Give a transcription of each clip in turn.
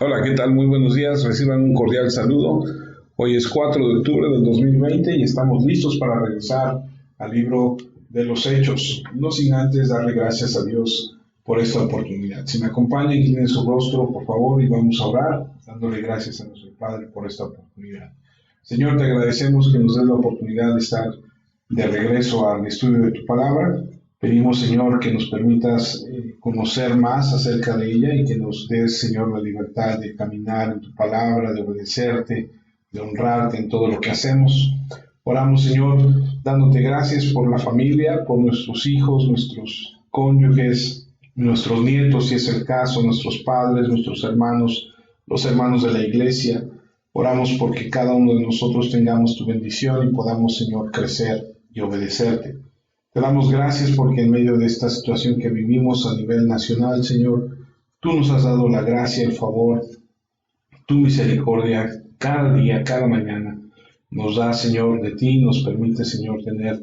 Hola, ¿qué tal? Muy buenos días. Reciban un cordial saludo. Hoy es 4 de octubre del 2020 y estamos listos para regresar al libro de los Hechos. No sin antes darle gracias a Dios por esta oportunidad. Si me acompaña, inclinen su rostro, por favor, y vamos a orar, dándole gracias a nuestro Padre por esta oportunidad. Señor, te agradecemos que nos des la oportunidad de estar de regreso al estudio de tu palabra. Pedimos, Señor, que nos permitas conocer más acerca de ella y que nos des, Señor, la libertad de caminar en tu palabra, de obedecerte, de honrarte en todo lo que hacemos. Oramos, Señor, dándote gracias por la familia, por nuestros hijos, nuestros cónyuges, nuestros nietos, si es el caso, nuestros padres, nuestros hermanos, los hermanos de la iglesia. Oramos porque cada uno de nosotros tengamos tu bendición y podamos, Señor, crecer y obedecerte. Te damos gracias porque en medio de esta situación que vivimos a nivel nacional, Señor, tú nos has dado la gracia, el favor, tu misericordia cada día, cada mañana. Nos da, Señor, de ti, nos permite, Señor, tener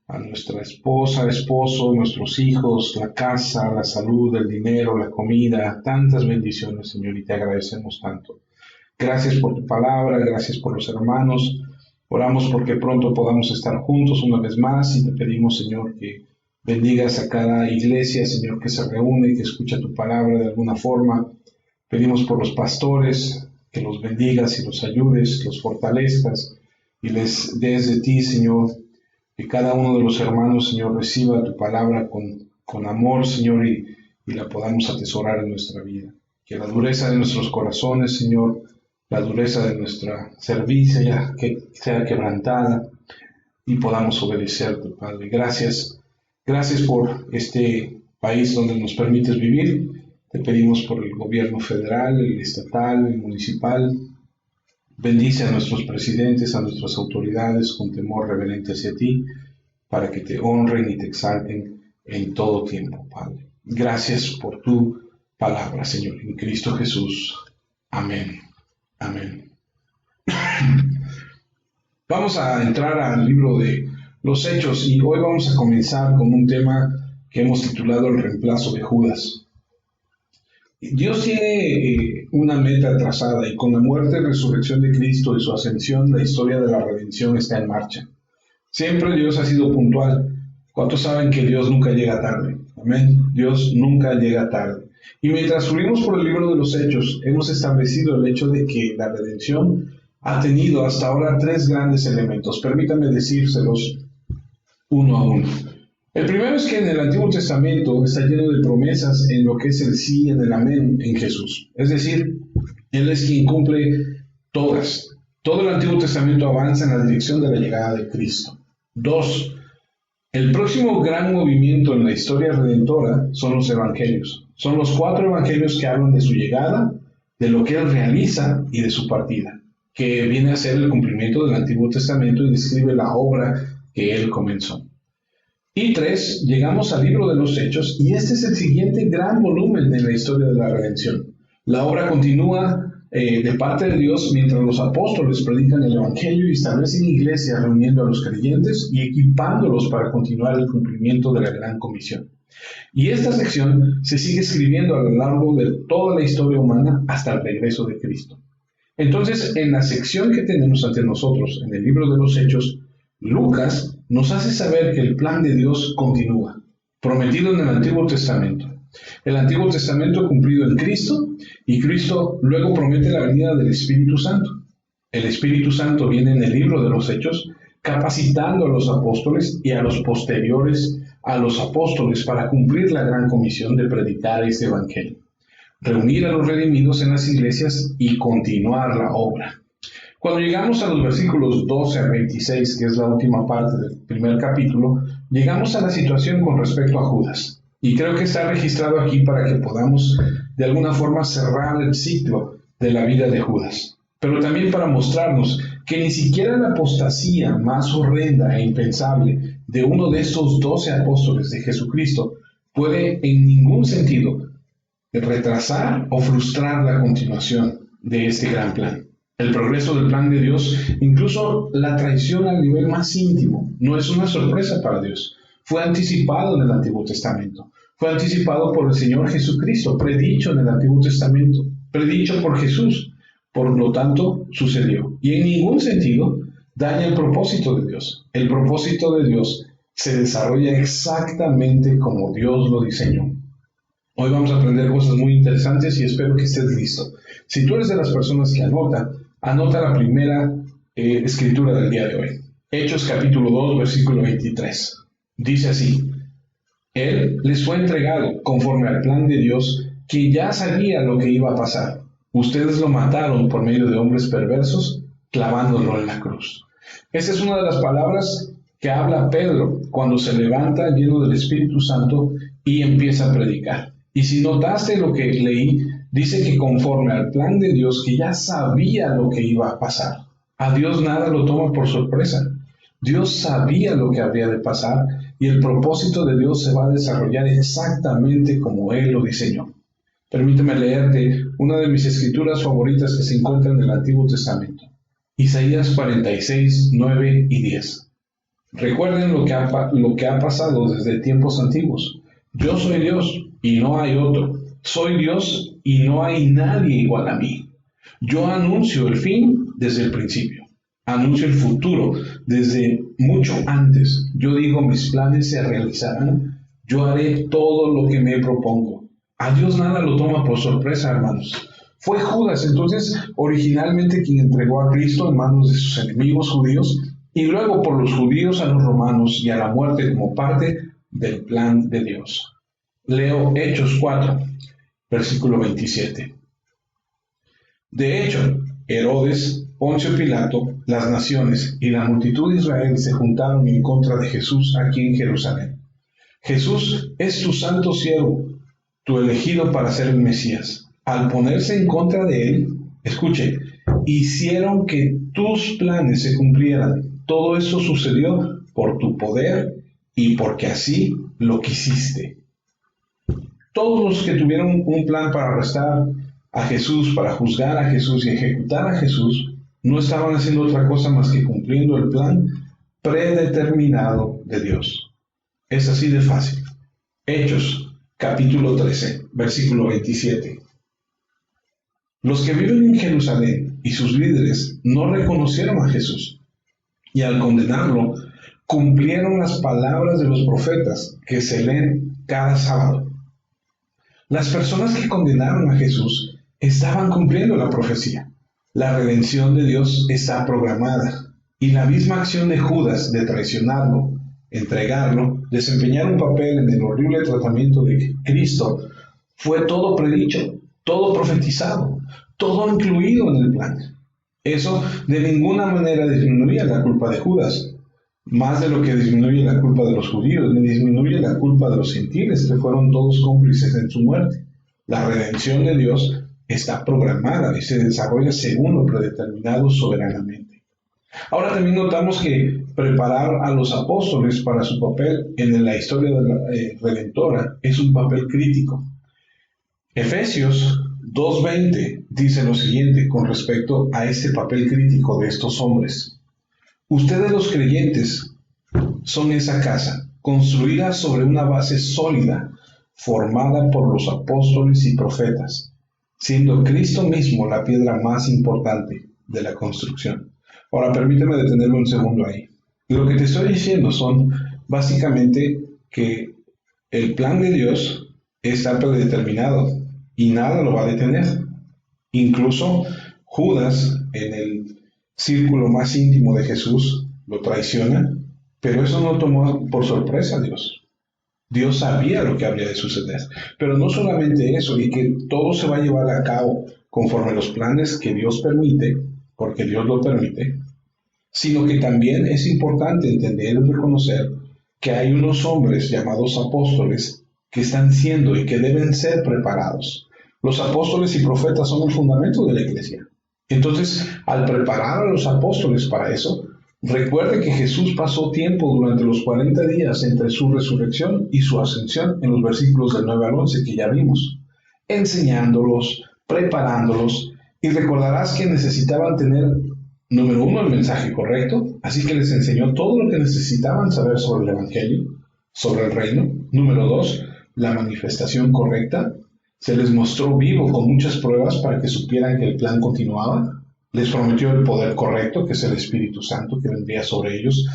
a nuestra esposa, esposo, nuestros hijos, la casa, la salud, el dinero, la comida, tantas bendiciones, Señor, y te agradecemos tanto. Gracias por tu palabra, gracias por los hermanos. Oramos porque pronto podamos estar juntos una vez más y te pedimos, Señor, que bendigas a cada iglesia, Señor, que se reúne, que escucha tu palabra de alguna forma. Pedimos por los pastores, que los bendigas y los ayudes, los fortalezcas y les des de ti, Señor, que cada uno de los hermanos, Señor, reciba tu palabra con amor, Señor, y la podamos atesorar en nuestra vida. Que la dureza de nuestros corazones, Señor, la dureza de nuestra cerviz que sea quebrantada y podamos obedecerte, Padre. Gracias por este país donde nos permites vivir. Te pedimos por el gobierno federal, el estatal, el municipal. Bendice a nuestros presidentes, a nuestras autoridades con temor reverente hacia ti, para que te honren y te exalten en todo tiempo, Padre. Gracias por tu palabra, Señor, en Cristo Jesús. Amén. Amén. Vamos a entrar al libro de los Hechos y hoy vamos a comenzar con un tema que hemos titulado El reemplazo de Judas. Dios tiene una meta trazada y con la muerte y resurrección de Cristo y su ascensión, la historia de la redención está en marcha. Siempre Dios ha sido puntual. ¿Cuántos saben que Dios nunca llega tarde? Amén. Dios nunca llega tarde. Y mientras fluimos por el libro de los Hechos, hemos establecido el hecho de que la redención ha tenido hasta ahora tres grandes elementos. Permítanme decírselos uno a uno. El primero es que en el Antiguo Testamento está lleno de promesas en lo que es el sí y en el amén en Jesús. Es decir, Él es quien cumple todas. Todo el Antiguo Testamento avanza en la dirección de la llegada de Cristo. Dos, el próximo gran movimiento en la historia redentora son los evangelios. Son los 4 evangelios que hablan de su llegada, de lo que Él realiza y de su partida, que viene a ser el cumplimiento del Antiguo Testamento y describe la obra que Él comenzó. Y 3, llegamos al libro de los Hechos y este es el siguiente gran volumen de la historia de la redención. La obra continúa de parte de Dios mientras los apóstoles predican el Evangelio y establecen iglesias reuniendo a los creyentes y equipándolos para continuar el cumplimiento de la gran comisión. Y esta sección se sigue escribiendo a lo largo de toda la historia humana hasta el regreso de Cristo. Entonces, en la sección que tenemos ante nosotros, en el libro de los Hechos, Lucas nos hace saber que el plan de Dios continúa, prometido en el Antiguo Testamento. El Antiguo Testamento cumplido en Cristo, y Cristo luego promete la venida del Espíritu Santo. El Espíritu Santo viene en el libro de los Hechos, capacitando a los apóstoles y a los posteriores a los apóstoles para cumplir la gran comisión de predicar este Evangelio, reunir a los redimidos en las iglesias y continuar la obra. Cuando llegamos a los versículos 12 a 26, que es la última parte del primer capítulo, llegamos a la situación con respecto a Judas. Y creo que está registrado aquí para que podamos de alguna forma cerrar el ciclo de la vida de Judas. Pero también para mostrarnos que ni siquiera la apostasía más horrenda e impensable de uno de estos 12 apóstoles de Jesucristo puede en ningún sentido retrasar o frustrar la continuación de este gran plan. El progreso del plan de Dios, incluso la traición al nivel más íntimo, no es una sorpresa para Dios. Fue anticipado en el Antiguo Testamento. Fue anticipado por el Señor Jesucristo, predicho en el Antiguo Testamento. predicho por Jesús. Por lo tanto, sucedió. Y en ningún sentido daña el propósito de Dios. El propósito de Dios se desarrolla exactamente como Dios lo diseñó. Hoy vamos a aprender cosas muy interesantes y espero que estés listo. Si tú eres de las personas que anota la primera escritura del día de hoy. Hechos capítulo 2, versículo 23. Dice así: Él les fue entregado conforme al plan de Dios, que ya sabía lo que iba a pasar. Ustedes lo mataron por medio de hombres perversos, clavándolo en la cruz. Esa es una de las palabras que habla Pedro cuando se levanta lleno del Espíritu Santo y empieza a predicar. Y si notaste lo que leí, dice que conforme al plan de Dios, que ya sabía lo que iba a pasar. A Dios nada lo toma por sorpresa. Dios sabía lo que habría de pasar y el propósito de Dios se va a desarrollar exactamente como Él lo diseñó. Permíteme leerte una de mis escrituras favoritas que se encuentra en el Antiguo Testamento. Isaías 46, 9 y 10. Recuerden lo que ha pasado desde tiempos antiguos. Yo soy Dios y no hay otro. Soy Dios y no hay nadie igual a mí. Yo anuncio el fin desde el principio. Anuncio el futuro desde mucho antes. Yo digo, mis planes se realizarán. Yo haré todo lo que me propongo. A Dios nada lo toma por sorpresa, hermanos. Fue Judas, entonces, originalmente quien entregó a Cristo en manos de sus enemigos judíos y luego por los judíos a los romanos y a la muerte como parte del plan de Dios. Leo Hechos 4, versículo 27. De hecho, Herodes, Poncio Pilato, las naciones y la multitud de Israel se juntaron en contra de Jesús aquí en Jerusalén. Jesús es tu santo siervo, tu elegido para ser el Mesías. Al ponerse en contra de él, escuche, hicieron que tus planes se cumplieran. Todo esto sucedió por tu poder y porque así lo quisiste. Todos los que tuvieron un plan para arrestar a Jesús, para juzgar a Jesús y ejecutar a Jesús, no estaban haciendo otra cosa más que cumpliendo el plan predeterminado de Dios. Es así de fácil. Hechos, capítulo 13, versículo 27. Los que viven en Jerusalén y sus líderes no reconocieron a Jesús, y al condenarlo, cumplieron las palabras de los profetas que se leen cada sábado. Las personas que condenaron a Jesús estaban cumpliendo la profecía. La redención de Dios está programada, y la misma acción de Judas de traicionarlo, entregarlo, desempeñar un papel en el horrible tratamiento de Cristo, fue todo predicho, todo profetizado, todo incluido en el plan. Eso de ninguna manera disminuía la culpa de Judas, más de lo que disminuye la culpa de los judíos, ni disminuye la culpa de los gentiles, que fueron todos cómplices en su muerte. La redención de Dios está programada y se desarrolla según lo predeterminado soberanamente. Ahora también notamos que preparar a los apóstoles para su papel en la historia de la redentora es un papel crítico. Efesios 2:20 dice lo siguiente con respecto a este papel crítico de estos hombres. Ustedes los creyentes son esa casa, construida sobre una base sólida, formada por los apóstoles y profetas, siendo Cristo mismo la piedra más importante de la construcción. Ahora permíteme detenerme un segundo ahí. Lo que te estoy diciendo son básicamente que el plan de Dios está predeterminado y nada lo va a detener. Incluso Judas, en el círculo más íntimo de Jesús, lo traiciona, pero eso no tomó por sorpresa a Dios. Dios sabía lo que habría de suceder. Pero no solamente eso, y que todo se va a llevar a cabo conforme los planes que Dios permite, porque Dios lo permite, sino que también es importante entender y reconocer que hay unos hombres llamados apóstoles que están siendo y que deben ser preparados. Los apóstoles y profetas son el fundamento de la iglesia. Entonces, al preparar a los apóstoles para eso, recuerde que Jesús pasó tiempo durante los 40 días entre su resurrección y su ascensión en los versículos del 9 al 11 que ya vimos, enseñándolos, preparándolos, y recordarás que necesitaban tener, número 1, el mensaje correcto, así que les enseñó todo lo que necesitaban saber sobre el Evangelio, sobre el reino. Número 2, la manifestación correcta. se les mostró vivo con muchas pruebas para que supieran que el plan continuaba. Les prometió el poder correcto, que es el Espíritu Santo, que vendría sobre ellos,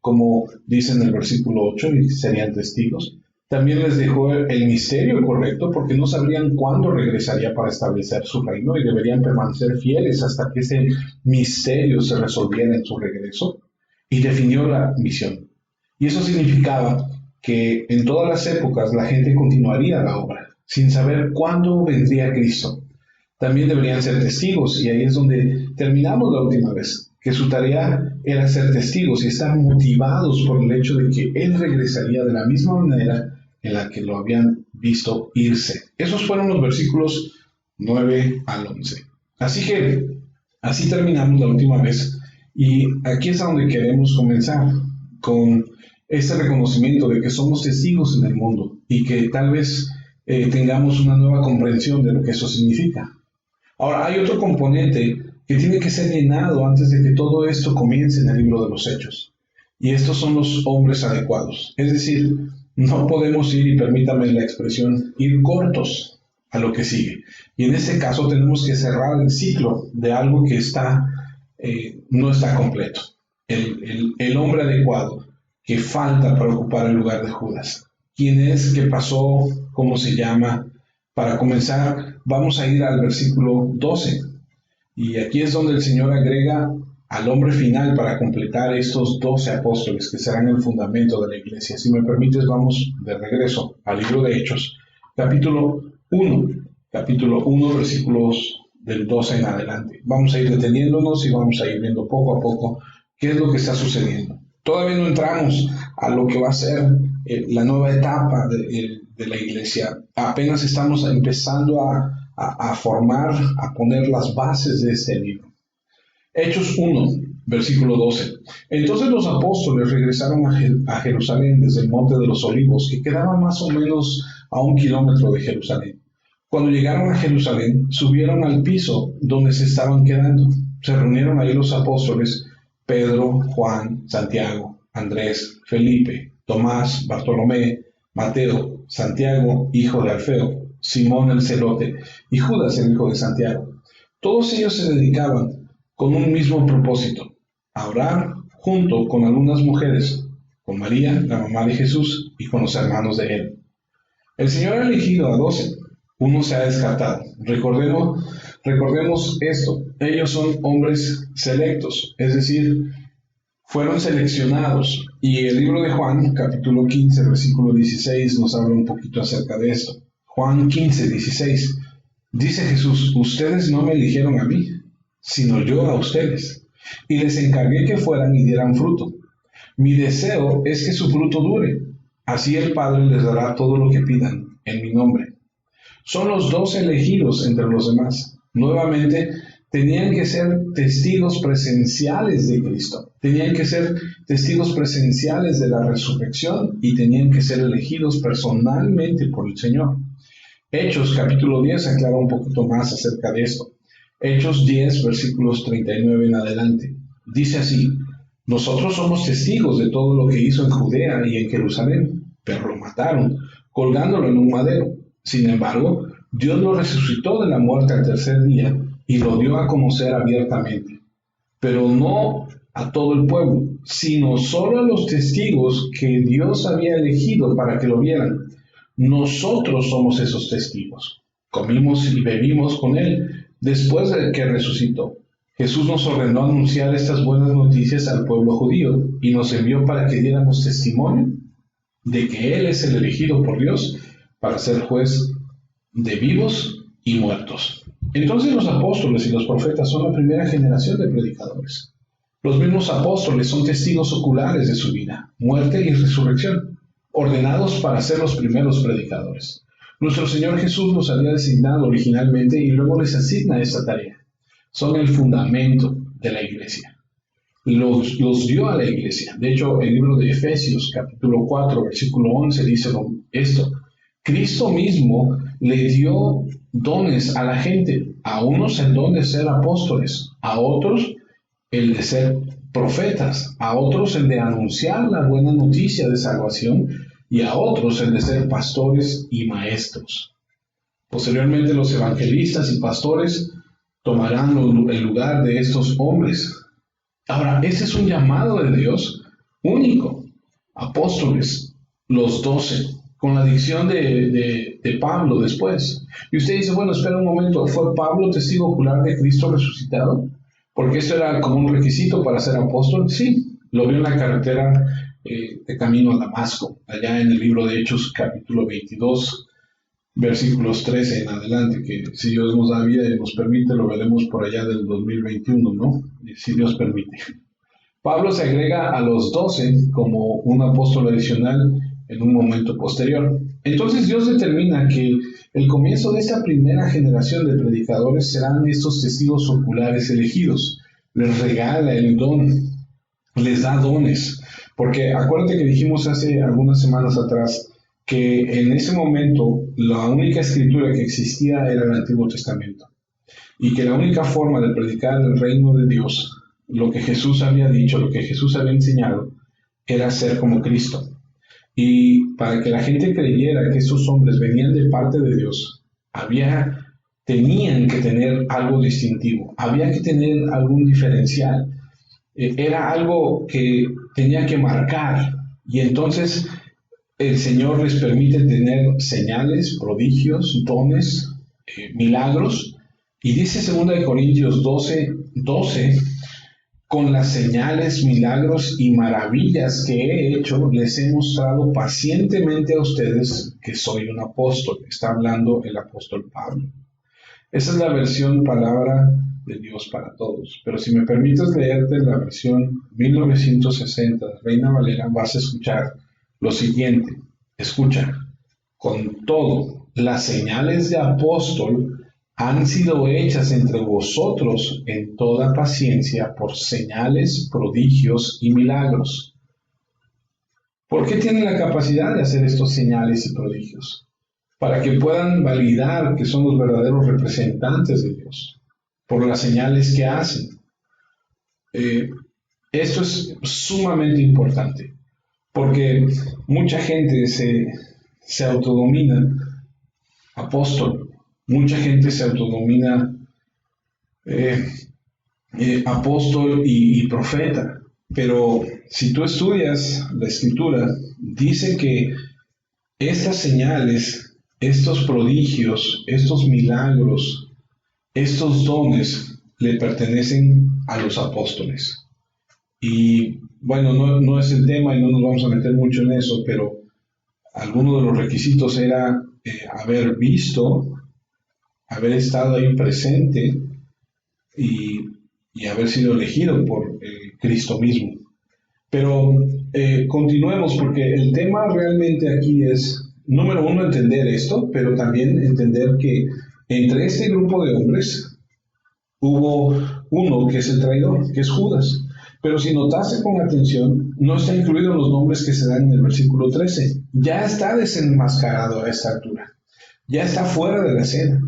como dice en el versículo 8, y serían testigos. También les dejó el misterio correcto, porque no sabrían cuándo regresaría para establecer su reino y deberían permanecer fieles hasta que ese misterio se resolviera en su regreso. Y definió la misión. Y eso significaba que en todas las épocas la gente continuaría la obra, sin saber cuándo vendría Cristo. También deberían ser testigos, y ahí es donde terminamos la última vez, que su tarea era ser testigos y estar motivados por el hecho de que Él regresaría de la misma manera en la que lo habían visto irse. Esos fueron los versículos 9 al 11. Así que, así terminamos la última vez, y aquí es a donde queremos comenzar, con este reconocimiento de que somos testigos en el mundo, y que tal vez tengamos una nueva comprensión de lo que eso significa. Ahora, hay otro componente que tiene que ser llenado antes de que todo esto comience en el libro de los Hechos. Y estos son los hombres adecuados. Es decir, no podemos ir, y permítame la expresión, ir cortos a lo que sigue. Y en este caso tenemos que cerrar el ciclo de algo que no está completo. El hombre adecuado que falta para ocupar el lugar de Judas. ¿Quién es? ¿Qué pasó? ¿Cómo se llama? Para comenzar, vamos a ir al versículo 12. Y aquí es donde el Señor agrega al hombre final para completar estos 12 apóstoles que serán el fundamento de la iglesia. Si me permites, vamos de regreso al libro de Hechos, capítulo 1, versículos del 12 en adelante. Vamos a ir deteniéndonos y vamos a ir viendo poco a poco qué es lo que está sucediendo. Todavía no entramos a lo que va a ser la nueva etapa de la iglesia. Apenas estamos empezando a formar, a poner las bases de este libro. Hechos 1, versículo 12. Entonces los apóstoles regresaron a Jerusalén desde el Monte de los Olivos, que quedaba más o menos a 1 kilómetro de Jerusalén. Cuando llegaron a Jerusalén, subieron al piso donde se estaban quedando. Se reunieron ahí los apóstoles, Pedro, Juan, Santiago, Andrés, Felipe, Tomás, Bartolomé, Mateo, Santiago, hijo de Alfeo, Simón el celote, y Judas, el hijo de Santiago. Todos ellos se dedicaban con un mismo propósito, a orar junto con algunas mujeres, con María, la mamá de Jesús, y con los hermanos de él. El Señor ha elegido a 12, uno se ha descartado. Recordemos esto, ellos son hombres selectos, es decir, fueron seleccionados. Y el libro de Juan, capítulo 15, versículo 16, nos habla un poquito acerca de esto. Juan 15, 16. Dice Jesús, ustedes no me eligieron a mí, sino yo a ustedes, y les encargué que fueran y dieran fruto. Mi deseo es que su fruto dure. Así el Padre les dará todo lo que pidan en mi nombre. Son los 12 elegidos entre los demás. Nuevamente, tenían que ser testigos presenciales de Cristo. Tenían que ser testigos presenciales de la resurrección y tenían que ser elegidos personalmente por el Señor. Hechos capítulo 10 aclara un poquito más acerca de esto. Hechos 10, versículos 39 en adelante. Dice así, nosotros somos testigos de todo lo que hizo en Judea y en Jerusalén, pero lo mataron, colgándolo en un madero. Sin embargo, Dios lo resucitó de la muerte al tercer día y lo dio a conocer abiertamente, pero no a todo el pueblo, sino solo a los testigos que Dios había elegido para que lo vieran. Nosotros somos esos testigos. Comimos y bebimos con Él después de que resucitó. Jesús nos ordenó anunciar estas buenas noticias al pueblo judío y nos envió para que diéramos testimonio de que Él es el elegido por Dios para ser juez de vivos y muertos. Entonces los apóstoles y los profetas son la primera generación de predicadores. Los mismos apóstoles son testigos oculares de su vida, muerte y resurrección, ordenados para ser los primeros predicadores. Nuestro Señor Jesús los había designado originalmente y luego les asigna esta tarea. Son el fundamento de la iglesia. Los dio a la iglesia. De hecho, el libro de Efesios, capítulo 4, versículo 11, dice esto. Cristo mismo le dio dones a la gente, a unos el don de ser apóstoles, a otros el de ser profetas, a otros el de anunciar la buena noticia de salvación y a otros el de ser pastores y maestros. Posteriormente los evangelistas y pastores tomarán el lugar de estos hombres. Ahora, ese es un llamado de Dios único. Apóstoles, los 12, con la dicción de Pablo después. Y usted dice, bueno, espera un momento, ¿fue Pablo testigo ocular de Cristo resucitado? Porque esto era como un requisito para ser apóstol. Sí, lo vio en la carretera de camino a Damasco, allá en el libro de Hechos, capítulo 22, versículos 13 en adelante, que si Dios nos da vida y nos permite, lo veremos por allá del 2021, ¿no? Si Dios permite. Pablo se agrega a los 12 como un apóstol adicional en un momento posterior. Entonces Dios determina que el comienzo de esta primera generación de predicadores serán estos testigos oculares elegidos. Les regala el don, les da dones. Porque acuérdate que dijimos hace algunas semanas atrás que en ese momento la única escritura que existía era el Antiguo Testamento. Y que la única forma de predicar el reino de Dios, lo que Jesús había dicho, lo que Jesús había enseñado, era ser como Cristo. Y para que la gente creyera que estos hombres venían de parte de Dios, tenían que tener algo distintivo, había que tener algún diferencial. Era algo que tenía que marcar. Y entonces el Señor les permite tener señales, prodigios, dones, milagros. Y dice 2 Corintios 12, con las señales, milagros y maravillas que he hecho, les he mostrado pacientemente a ustedes que soy un apóstol. Está hablando el apóstol Pablo. Esa es la versión palabra de Dios para todos. Pero si me permites leerte la versión 1960 de Reina Valera, vas a escuchar lo siguiente. Escucha, con todo, las señales de apóstol han sido hechas entre vosotros en toda paciencia por señales, prodigios y milagros. ¿Por qué tienen la capacidad de hacer estos señales y prodigios? Para que puedan validar que son los verdaderos representantes de Dios, por las señales que hacen. Esto es sumamente importante, porque mucha gente se autodomina apóstol, mucha gente se autodomina apóstol y profeta, pero si tú estudias la Escritura, dice que estas señales, estos prodigios, estos milagros, estos dones le pertenecen a los apóstoles. Y bueno, no es el tema y no nos vamos a meter mucho en eso, pero alguno de los requisitos era haber visto, haber estado ahí presente y haber sido elegido por Cristo mismo. Pero continuemos, porque el tema realmente aquí es, número uno, entender esto, pero también entender que entre este grupo de hombres hubo uno que es el traidor, que es Judas. Pero si notaste con atención, no está incluido en los nombres que se dan en el versículo 13. Ya está desenmascarado a esta altura. Ya está fuera de la escena.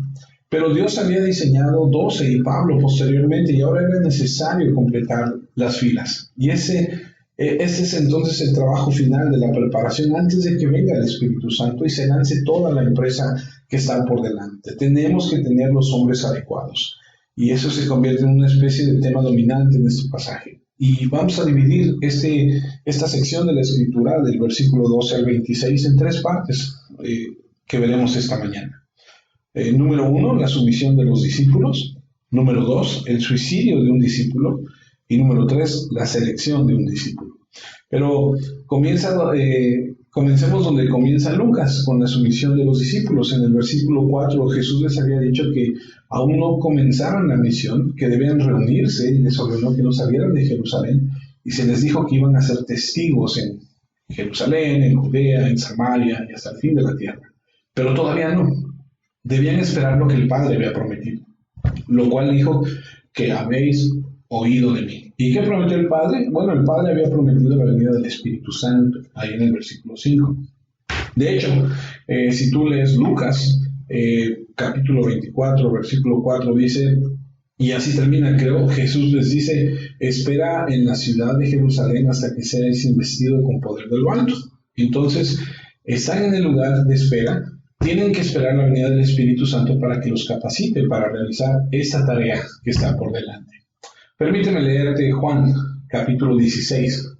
Pero Dios había diseñado 12 y Pablo posteriormente, y ahora era necesario completar las filas. Y ese es entonces el trabajo final de la preparación antes de que venga el Espíritu Santo y se lance toda la empresa que está por delante. Tenemos que tener los hombres adecuados. Y eso se convierte en una especie de tema dominante en este pasaje. Y vamos a dividir esta sección de la Escritura, del versículo 12 al 26, en tres partes que veremos esta mañana. Número 1, la sumisión de los discípulos. Número 2, el suicidio de un discípulo. Y número 3, la selección de un discípulo. Pero comencemos donde comienza Lucas, con la sumisión de los discípulos. En el versículo 4, Jesús les había dicho que aún no comenzaron la misión, que debían reunirse, y les ordenó que no salieran de Jerusalén, y se les dijo que iban a ser testigos en Jerusalén, en Judea, en Samaria y hasta el fin de la tierra. Pero todavía no. Debían esperar lo que el Padre había prometido, lo cual dijo que habéis oído de mí. ¿Y qué prometió el Padre? Bueno, el Padre había prometido la venida del Espíritu Santo, ahí en el versículo 5. De hecho, si tú lees Lucas, capítulo 24, versículo 4, dice, y así termina, creo, Jesús les dice, espera en la ciudad de Jerusalén hasta que seáis investido con poder de lo alto. Entonces, están en el lugar de espera, tienen que esperar la venida del Espíritu Santo para que los capacite para realizar esta tarea que está por delante. Permíteme leerte Juan, capítulo 16,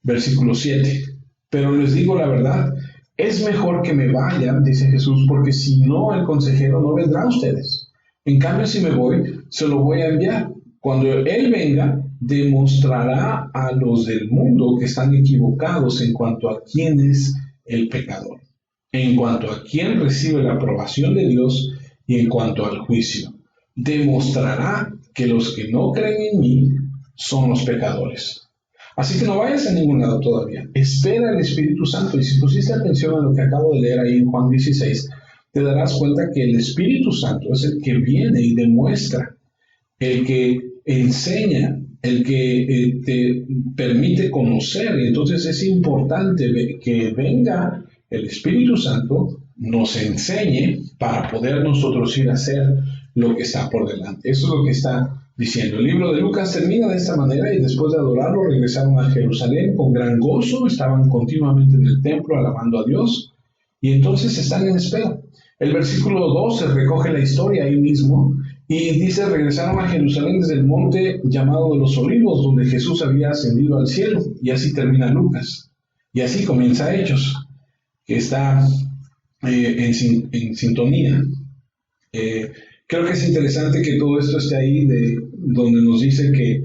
versículo 7. Pero les digo la verdad, es mejor que me vaya, dice Jesús, porque si no, el consejero no vendrá a ustedes. En cambio, si me voy, se lo voy a enviar. Cuando Él venga, demostrará a los del mundo que están equivocados en cuanto a quién es el pecador, en cuanto a quién recibe la aprobación de Dios y en cuanto al juicio. Demostrará que los que no creen en mí son los pecadores. Así que no vayas a ningún lado todavía. Espera el Espíritu Santo. Y si pusiste atención a lo que acabo de leer ahí en Juan 16, te darás cuenta que el Espíritu Santo es el que viene y demuestra, el que enseña, el que te permite conocer. Y entonces es importante que venga el Espíritu Santo, nos enseñe para poder nosotros ir a hacer lo que está por delante. Eso es lo que está diciendo. El libro de Lucas termina de esta manera: y después de adorarlo regresaron a Jerusalén con gran gozo, estaban continuamente en el templo alabando a Dios, y entonces están en espera. El versículo 12 recoge la historia ahí mismo y dice: regresaron a Jerusalén desde el monte llamado de los Olivos, donde Jesús había ascendido al cielo. Y así termina Lucas. Y así comienza Hechos, que está en sintonía. Creo que es interesante que todo esto esté ahí, donde nos dice que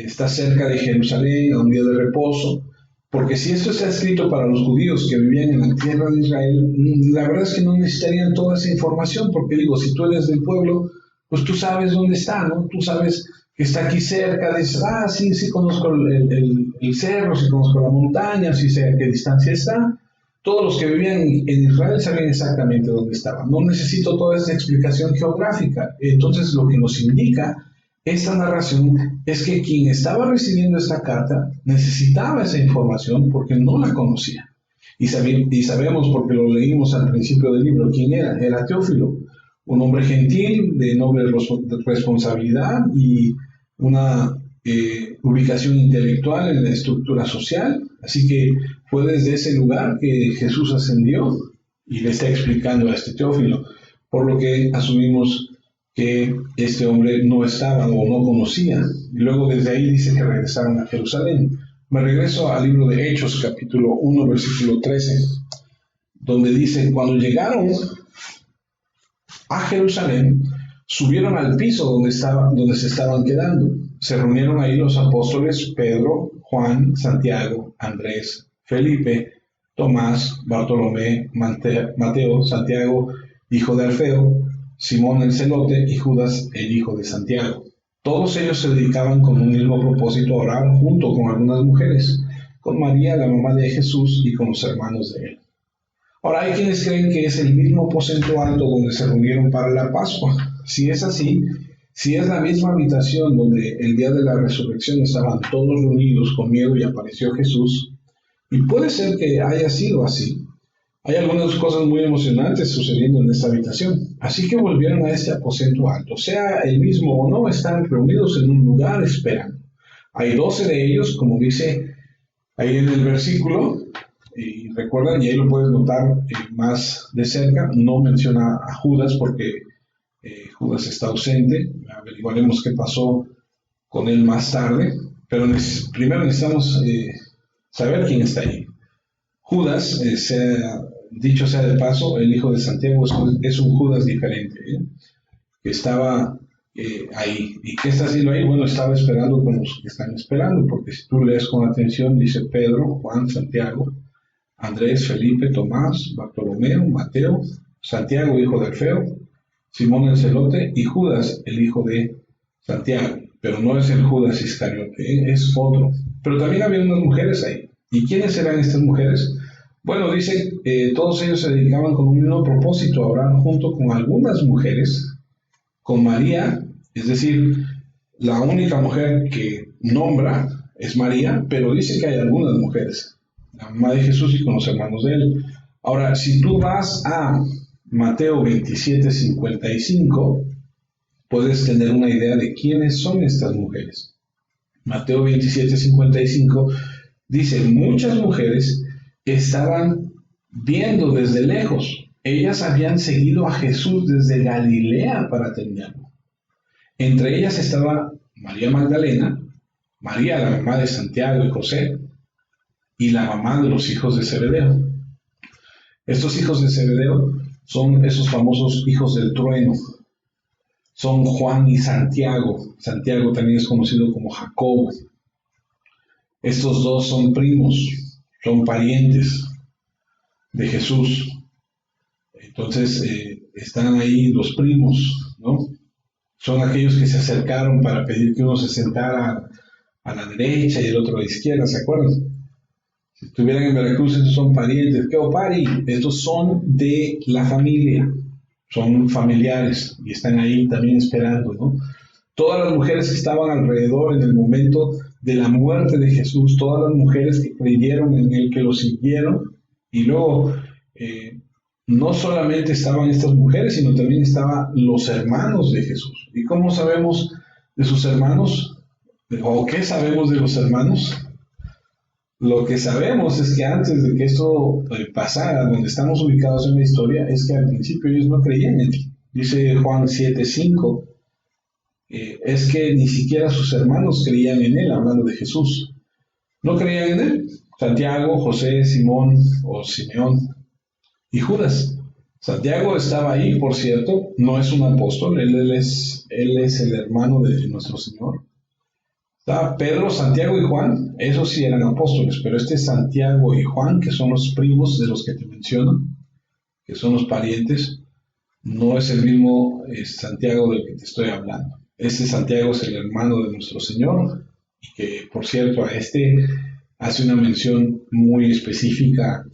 está cerca de Jerusalén, a un día de reposo, porque si esto está escrito para los judíos que vivían en la tierra de Israel, la verdad es que no necesitarían toda esa información, porque digo, si tú eres del pueblo, pues tú sabes dónde está, ¿no? Tú sabes que está aquí cerca, dices, sí conozco el cerro, sí conozco la montaña, sí sé a qué distancia está. Todos los que vivían en Israel sabían exactamente dónde estaban. No necesito toda esa explicación geográfica. Entonces, lo que nos indica esta narración es que quien estaba recibiendo esta carta necesitaba esa información porque no la conocía. Y sabemos, porque lo leímos al principio del libro, quién era. Era Teófilo, un hombre gentil, de noble responsabilidad y una ubicación intelectual en la estructura social. Así que fue desde ese lugar que Jesús ascendió y le está explicando a este Teófilo, por lo que asumimos que este hombre no estaba o no conocía. Y luego desde ahí dice que regresaron a Jerusalén. Me regreso al libro de Hechos, capítulo 1, versículo 13, donde dice: cuando llegaron a Jerusalén, subieron al piso donde se estaban quedando. Se reunieron ahí los apóstoles Pedro, Juan, Santiago, Andrés, Felipe, Tomás, Bartolomé, Mateo, Santiago, hijo de Alfeo, Simón el celote y Judas el hijo de Santiago. Todos ellos se dedicaban con un mismo propósito a orar junto con algunas mujeres, con María, la mamá de Jesús, y con los hermanos de él. Ahora, hay quienes creen que es el mismo aposento alto donde se reunieron para la Pascua. Si es así, si es la misma habitación donde el día de la resurrección estaban todos reunidos con miedo y apareció Jesús, y puede ser que haya sido así. Hay algunas cosas muy emocionantes sucediendo en esta habitación. Así que volvieron a este aposento alto. Sea el mismo o no, están reunidos en un lugar esperando. Hay 12 de ellos, como dice ahí en el versículo, y recuerdan, y ahí lo puedes notar más de cerca, no menciona a Judas porque Judas está ausente. Averiguaremos qué pasó con él más tarde, pero primero necesitamos saber quién está ahí. Judas, dicho sea de paso, el hijo de Santiago es un Judas diferente, que estaba ahí. ¿Y qué está haciendo ahí? Bueno, estaba esperando con los que están esperando, porque si tú lees con atención, dice Pedro, Juan, Santiago, Andrés, Felipe, Tomás, Bartolomeo, Mateo, Santiago, hijo de Alfeo, Simón el celote y Judas, el hijo de Santiago. Pero no es el Judas Iscariote, es otro. Pero también había unas mujeres ahí. ¿Y quiénes eran estas mujeres? Bueno, dice, todos ellos se dedicaban con un mismo propósito a orar junto con algunas mujeres, con María, es decir, la única mujer que nombra es María, pero dice que hay algunas mujeres, la mamá de Jesús y con los hermanos de él. Ahora, si tú vas a Mateo 27:55, puedes tener una idea de quiénes son estas mujeres. Mateo 27:55 dice: muchas mujeres estaban viendo desde lejos. ellas habían seguido a Jesús desde Galilea para tenerlo. Entre ellas estaba María Magdalena, María, la mamá de Santiago y José, y la mamá de los hijos de Zebedeo. Estos hijos de Zebedeo son esos famosos hijos del trueno. Son Juan y Santiago. Santiago también es conocido como Jacobo. Estos dos son primos, son parientes de Jesús. Entonces están ahí los primos, ¿no? Son aquellos que se acercaron para pedir que uno se sentara a la derecha y el otro a la izquierda, ¿se acuerdan? Si estuvieran en Veracruz, estos son parientes. ¿Qué opari? Estos son de la familia, son familiares y están ahí también esperando, ¿no? Todas las mujeres que estaban alrededor en el momento de la muerte de Jesús, todas las mujeres que creyeron en él, que lo siguieron, y luego no solamente estaban estas mujeres, sino también estaban los hermanos de Jesús. ¿Y cómo sabemos de sus hermanos? ¿O qué sabemos de los hermanos? Lo que sabemos es que antes de que esto pasara, donde estamos ubicados en la historia, es que al principio ellos no creían en él. Dice Juan 7:5, es que ni siquiera sus hermanos creían en él, hablando de Jesús. No creían en él. Santiago, José, Simón o Simeón y Judas. Santiago estaba ahí, por cierto, no es un apóstol, él es el hermano de nuestro Señor. Estaba Pedro, Santiago y Juan, esos sí eran apóstoles, pero este Santiago y Juan, que son los primos de los que te menciono, que son los parientes, no es el mismo Santiago del que te estoy hablando. Este Santiago es el hermano de nuestro Señor, y que, por cierto, a este hace una mención muy específica.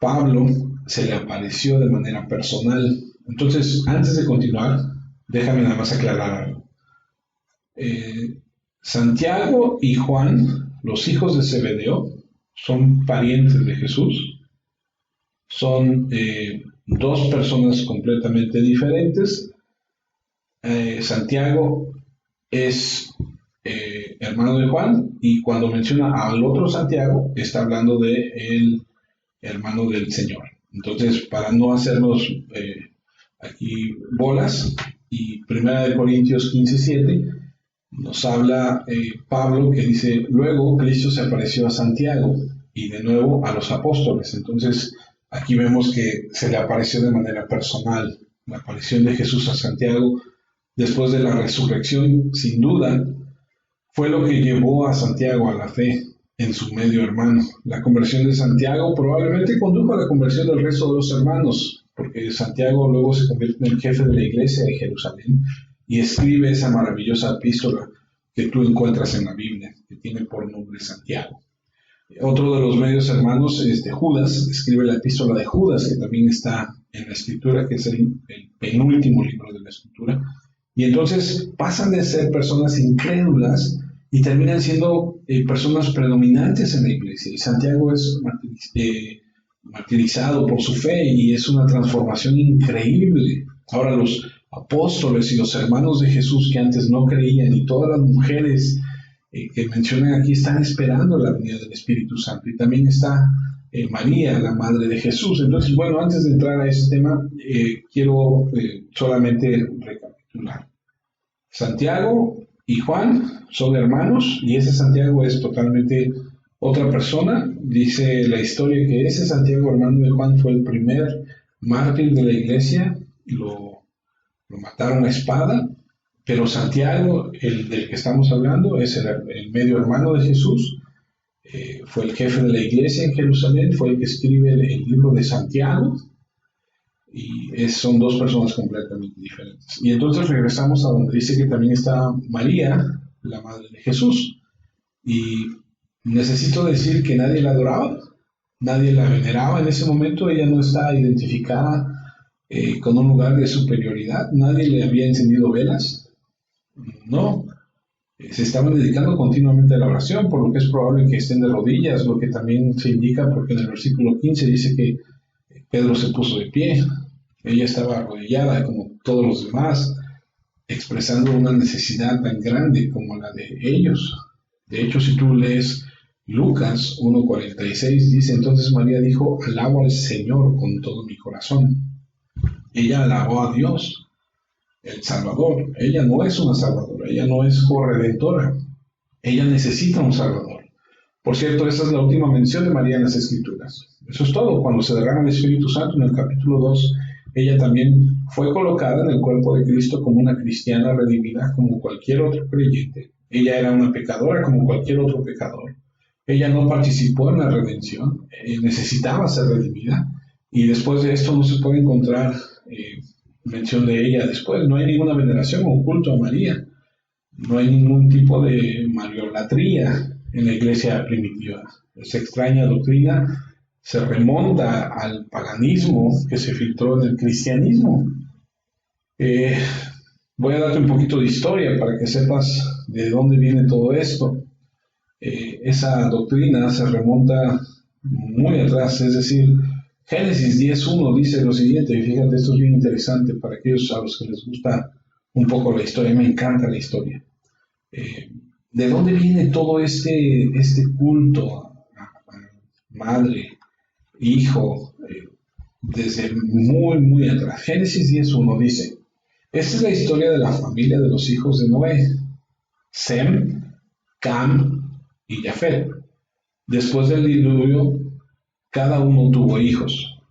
Pablo se le apareció de manera personal. Entonces, antes de continuar, déjame nada más aclarar algo. Santiago y Juan, los hijos de Zebedeo, son parientes de Jesús. Son dos personas completamente diferentes. Santiago es hermano de Juan, y cuando menciona al otro Santiago, está hablando de el hermano del Señor. Entonces, para no hacernos aquí bolas, y 1 Corintios 15:7 nos habla Pablo, que dice: luego Cristo se apareció a Santiago y de nuevo a los apóstoles. Entonces aquí vemos que se le apareció de manera personal. La aparición de Jesús a Santiago después de la resurrección, sin duda, fue lo que llevó a Santiago a la fe en su medio hermano. La conversión de Santiago probablemente condujo a la conversión del resto de los hermanos, porque Santiago luego se convierte en el jefe de la iglesia de Jerusalén y escribe esa maravillosa epístola que tú encuentras en la Biblia, que tiene por nombre Santiago. Otro de los medios hermanos es de Judas, escribe la epístola de Judas, que también está en la Escritura, que es el penúltimo libro de la Escritura. Y entonces pasan de ser personas incrédulas y terminan siendo personas predominantes en la iglesia. Y Santiago es martirizado por su fe, y es una transformación increíble. Ahora los apóstoles y los hermanos de Jesús que antes no creían, y todas las mujeres que mencionan aquí, están esperando la venida del Espíritu Santo, y también está María, la madre de Jesús. Entonces, bueno, antes de entrar a este tema, quiero solamente recapitular. Santiago y Juan son hermanos, y ese Santiago es totalmente otra persona. Dice la historia que ese Santiago, hermano de Juan, fue el primer mártir de la iglesia, y lo mataron a espada. Pero Santiago, el del que estamos hablando, es el medio hermano de Jesús. Fue el jefe de la iglesia en Jerusalén, fue el que escribe el libro de Santiago, y son dos personas completamente diferentes. Y entonces regresamos a donde dice que también está María, la madre de Jesús. Y necesito decir que nadie la adoraba, nadie la veneraba en ese momento. Ella no está identificada con un lugar de superioridad, nadie le había encendido velas. No, se estaban dedicando continuamente a la oración, por lo que es probable que estén de rodillas, lo que también se indica porque en el versículo 15 dice que Pedro se puso de pie. Ella estaba arrodillada como todos los demás, expresando una necesidad tan grande como la de ellos. De hecho, si tú lees Lucas 1:46, dice: entonces María dijo: alabo al Señor con todo mi corazón. Ella alabó a Dios, el Salvador. Ella no es una salvadora, ella no es corredentora. Ella necesita un Salvador. Por cierto, esa es la última mención de María en las Escrituras. Eso es todo. Cuando se derrama el Espíritu Santo en el capítulo 2, ella también fue colocada en el cuerpo de Cristo como una cristiana redimida, como cualquier otro creyente. Ella era una pecadora como cualquier otro pecador. Ella no participó en la redención, necesitaba ser redimida, y después de esto no se puede encontrar mención de ella después. No hay ninguna veneración o culto a María. No hay ningún tipo de mariolatría en la iglesia primitiva. Esa extraña doctrina se remonta al paganismo que se filtró en el cristianismo. Eh, Voy a darte un poquito de historia para que sepas de dónde viene todo esto. Esa doctrina se remonta muy atrás, es decir, Génesis 10.1 dice lo siguiente, y fíjate, esto es bien interesante para aquellos a los que les gusta un poco la historia, me encanta la historia. ¿De dónde viene todo este culto a madre, hijo, desde muy, muy atrás? Génesis 10.1 dice, esta es la historia de la familia de los hijos de Noé, Sem, Cam y Jafet. Después del diluvio, cada uno tuvo hijos.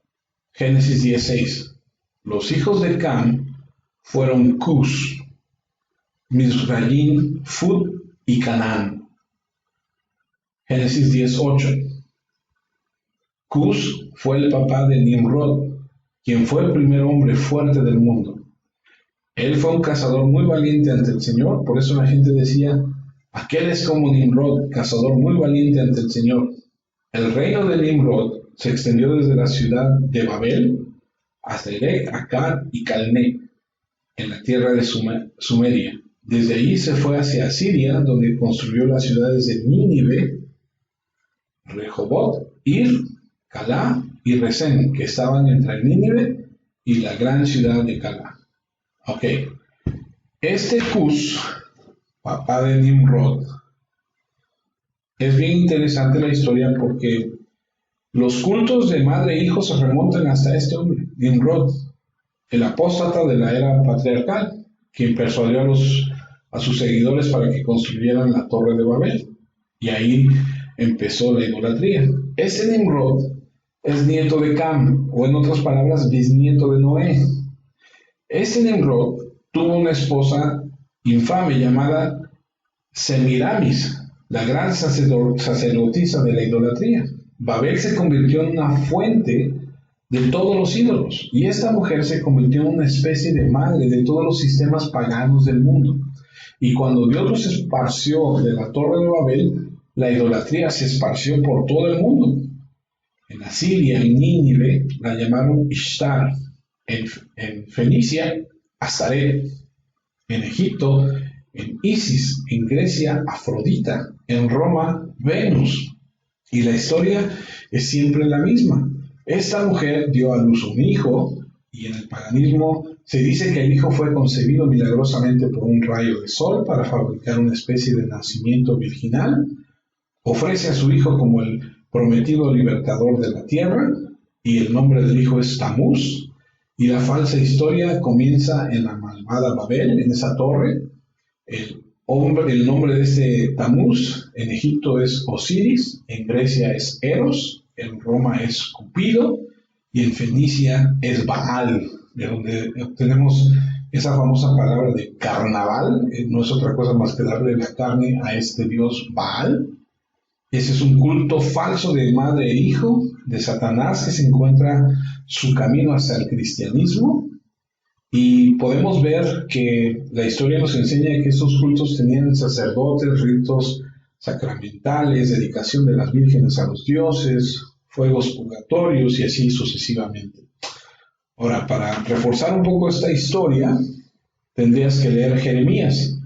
Génesis 10.6. Los hijos de Cam fueron Cus, Mizraim, Fud y Canaán. Génesis 10.8. Cus fue el papá de Nimrod, quien fue el primer hombre fuerte del mundo. Él fue un cazador muy valiente ante el Señor, por eso la gente decía, aquel es como Nimrod, cazador muy valiente ante el Señor. El reino de Nimrod se extendió desde la ciudad de Babel hasta Erech, Akkad y Calné, en la tierra de Sumeria. Desde allí se fue hacia Asiria, donde construyó las ciudades de Nínive, Rehoboth, Ir, Calá y Resén, que estaban entre Nínive y la gran ciudad de Calá. Ok, este Cus, papá de Nimrod, es bien interesante la historia porque los cultos de madre e hijo se remontan hasta este hombre, Nimrod, el apóstata de la era patriarcal, quien persuadió a sus seguidores para que construyeran la Torre de Babel. Y ahí empezó la idolatría. Ese Nimrod es nieto de Cam, o en otras palabras, bisnieto de Noé. Ese Nimrod tuvo una esposa infame llamada Semiramis, la gran sacerdotisa de la idolatría. Babel se convirtió en una fuente de todos los ídolos, y esta mujer se convirtió en una especie de madre de todos los sistemas paganos del mundo. Y cuando Dios los esparció de la Torre de Babel, la idolatría se esparció por todo el mundo. En Asiria, en Nínive, la llamaron Ishtar, en Fenicia, Azaret, en Egipto, en Isis, en Grecia, Afrodita, en Roma, Venus. Y la historia es siempre la misma. Esta mujer dio a luz un hijo, y en el paganismo se dice que el hijo fue concebido milagrosamente por un rayo de sol para fabricar una especie de nacimiento virginal. Ofrece a su hijo como el prometido libertador de la tierra, y el nombre del hijo es Tamuz. Y la falsa historia comienza en la malvada Babel, en esa torre. El nombre de este Tamuz en Egipto es Osiris, en Grecia es Eros, en Roma es Cupido y en Fenicia es Baal, de donde obtenemos esa famosa palabra de carnaval. No es otra cosa más que darle la carne a este dios Baal. Ese es un culto falso de madre e hijo, de Satanás, que se encuentra su camino hacia el cristianismo. Y podemos ver que la historia nos enseña que estos cultos tenían sacerdotes, ritos sacramentales, dedicación de las vírgenes a los dioses, fuegos purgatorios y así sucesivamente. Ahora, para reforzar un poco esta historia, tendrías que leer Jeremías.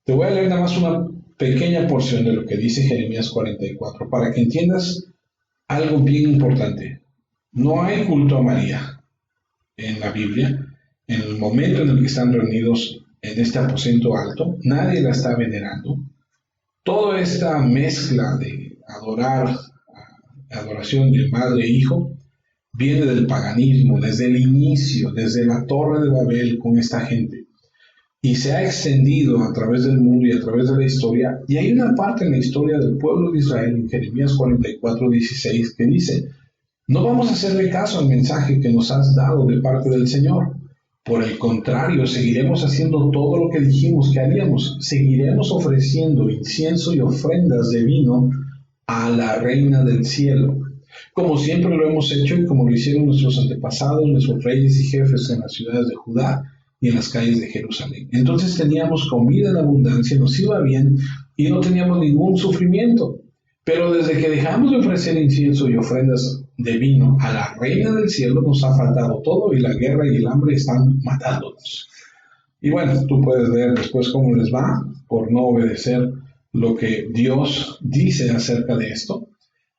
Te voy a leer nada más una pequeña porción de lo que dice Jeremías 44, para que entiendas algo bien importante. No hay culto a María en la Biblia. En el momento en el que están reunidos en este aposento alto, nadie la está venerando. Toda esta mezcla de adoración de madre e hijo viene del paganismo, desde el inicio, desde la Torre de Babel con esta gente. Y se ha extendido a través del mundo y a través de la historia. Y hay una parte en la historia del pueblo de Israel, en Jeremías 44:16, que dice: no vamos a hacerle caso al mensaje que nos has dado de parte del Señor. Por el contrario, seguiremos haciendo todo lo que dijimos que haríamos. Seguiremos ofreciendo incienso y ofrendas de vino a la Reina del Cielo, como siempre lo hemos hecho y como lo hicieron nuestros antepasados, nuestros reyes y jefes en las ciudades de Judá y en las calles de Jerusalén. Entonces teníamos comida en abundancia, nos iba bien y no teníamos ningún sufrimiento. Pero desde que dejamos de ofrecer incienso y ofrendas de vino a la Reina del Cielo, nos ha faltado todo y la guerra y el hambre están matándonos. Y bueno, tú puedes ver después cómo les va por no obedecer lo que Dios dice acerca de esto,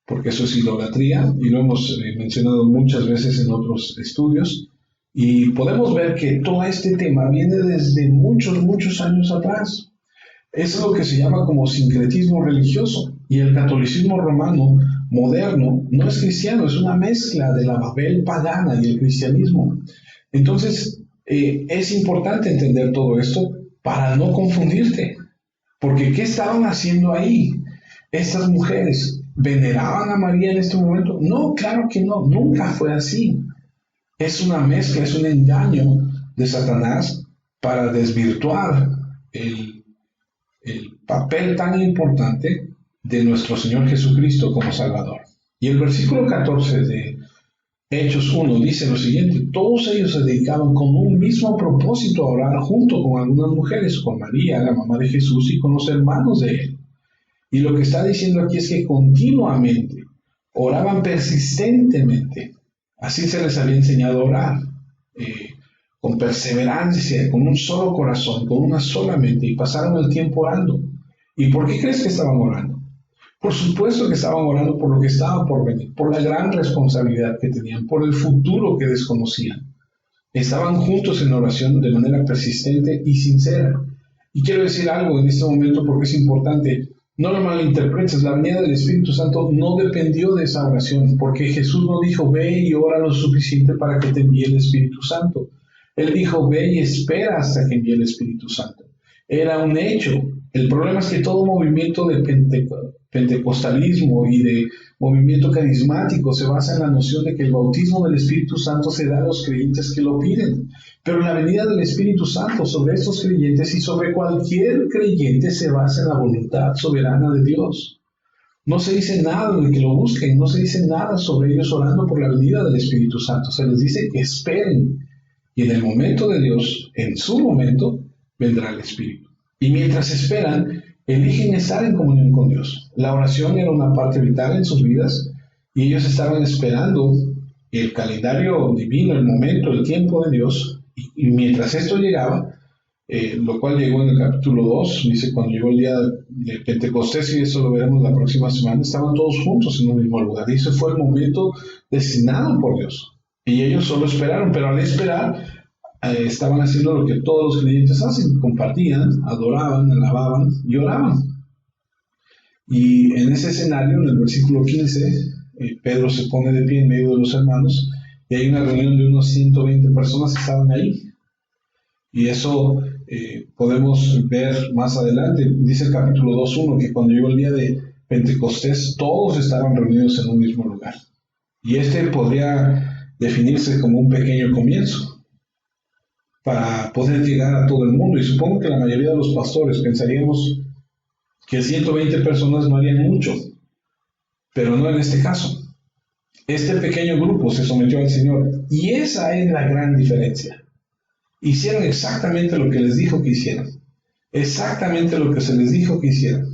porque eso es idolatría y lo hemos mencionado muchas veces en otros estudios. Y podemos ver que todo este tema viene desde muchos años atrás. Es lo que se llama como sincretismo religioso. Y el catolicismo romano moderno no es cristiano, es una mezcla de la Babel pagana y el cristianismo. Entonces, es importante entender todo esto para no confundirte. Porque ¿qué estaban haciendo ahí? Estas mujeres, ¿veneraban a María en este momento? No, claro que no, nunca fue así. Es una mezcla, es un engaño de Satanás para desvirtuar el papel tan importante de nuestro Señor Jesucristo como Salvador. Y el versículo 14 de Hechos 1 dice lo siguiente: todos ellos se dedicaban con un mismo propósito a orar junto con algunas mujeres, con María, la mamá de Jesús, y con los hermanos de él. Y lo que está diciendo aquí es que continuamente oraban persistentemente. Así se les había enseñado a orar, con perseverancia, con un solo corazón, con una sola mente, y pasaron el tiempo orando. ¿Y por qué crees que estaban orando? Por supuesto que estaban orando por lo que estaba por venir, por la gran responsabilidad que tenían, por el futuro que desconocían. Estaban juntos en oración de manera persistente y sincera. Y quiero decir algo en este momento porque es importante. No lo malinterpretes, la venida del Espíritu Santo no dependió de esa oración, porque Jesús no dijo: ve y ora lo suficiente para que te envíe el Espíritu Santo. Él dijo: ve y espera hasta que envíe el Espíritu Santo. Era un hecho. El problema es que todo movimiento de pentecostalismo y de movimiento carismático se basa en la noción de que el bautismo del Espíritu Santo se da a los creyentes que lo piden. Pero la venida del Espíritu Santo sobre estos creyentes y sobre cualquier creyente se basa en la voluntad soberana de Dios. No se dice nada de que lo busquen, no se dice nada sobre ellos orando por la venida del Espíritu Santo. Se les dice que esperen. Y en el momento de Dios, en su momento, vendrá el Espíritu. Y mientras esperan, eligen estar en comunión con Dios. La oración era una parte vital en sus vidas y ellos estaban esperando el calendario divino, el momento, el tiempo de Dios. Y mientras esto llegaba, lo cual llegó en el capítulo 2, dice: cuando llegó el día de Pentecostés, y eso lo veremos la próxima semana, estaban todos juntos en un mismo lugar. Y ese fue el momento destinado por Dios. Y ellos solo esperaron, pero al esperar, estaban haciendo lo que todos los creyentes hacen: compartían, adoraban, alababan y oraban. Y en ese escenario, en el versículo 15, Pedro se pone de pie en medio de los hermanos y hay una reunión de unos 120 personas que estaban ahí. Y eso podemos ver más adelante. Dice el capítulo 2:1 que cuando llegó el día de Pentecostés, todos estaban reunidos en un mismo lugar. Y este podría definirse como un pequeño comienzo para poder llegar a todo el mundo. Y supongo que la mayoría de los pastores pensaríamos que 120 personas no harían mucho, pero no en este caso. Este pequeño grupo se sometió al Señor y esa es la gran diferencia. Hicieron exactamente lo que les dijo que hicieran, exactamente lo que se les dijo que hicieran.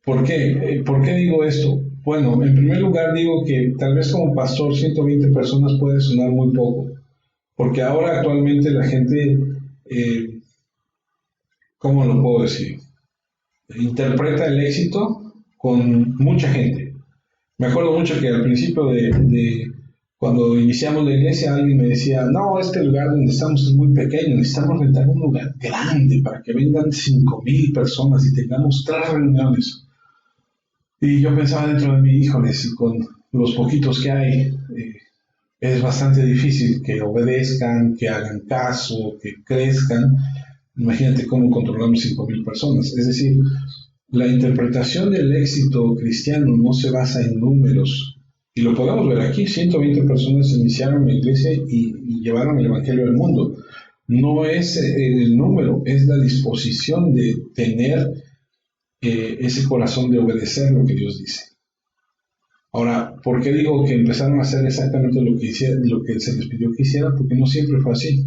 ¿Por qué? ¿Por qué digo esto? Bueno, en primer lugar digo que tal vez como pastor 120 personas puede sonar muy poco, porque ahora actualmente la gente, ¿cómo lo puedo decir? Interpreta el éxito con mucha gente. Me acuerdo mucho que al principio de cuando iniciamos la iglesia, alguien me decía: no, este lugar donde estamos es muy pequeño, necesitamos rentar un lugar grande para que vengan 5,000 personas y tengamos 3 reuniones. Y yo pensaba dentro de mí: híjoles, y con los poquitos que hay, es bastante difícil que obedezcan, que hagan caso, que crezcan. Imagínate cómo controlamos 5,000 personas. Es decir, la interpretación del éxito cristiano no se basa en números. Y lo podemos ver aquí, 120 personas iniciaron la iglesia y llevaron el evangelio al mundo. No es el número, es la disposición de tener ese corazón de obedecer lo que Dios dice. Ahora, ¿por qué digo que empezaron a hacer exactamente lo que se les pidió que hicieran? Porque no siempre fue así.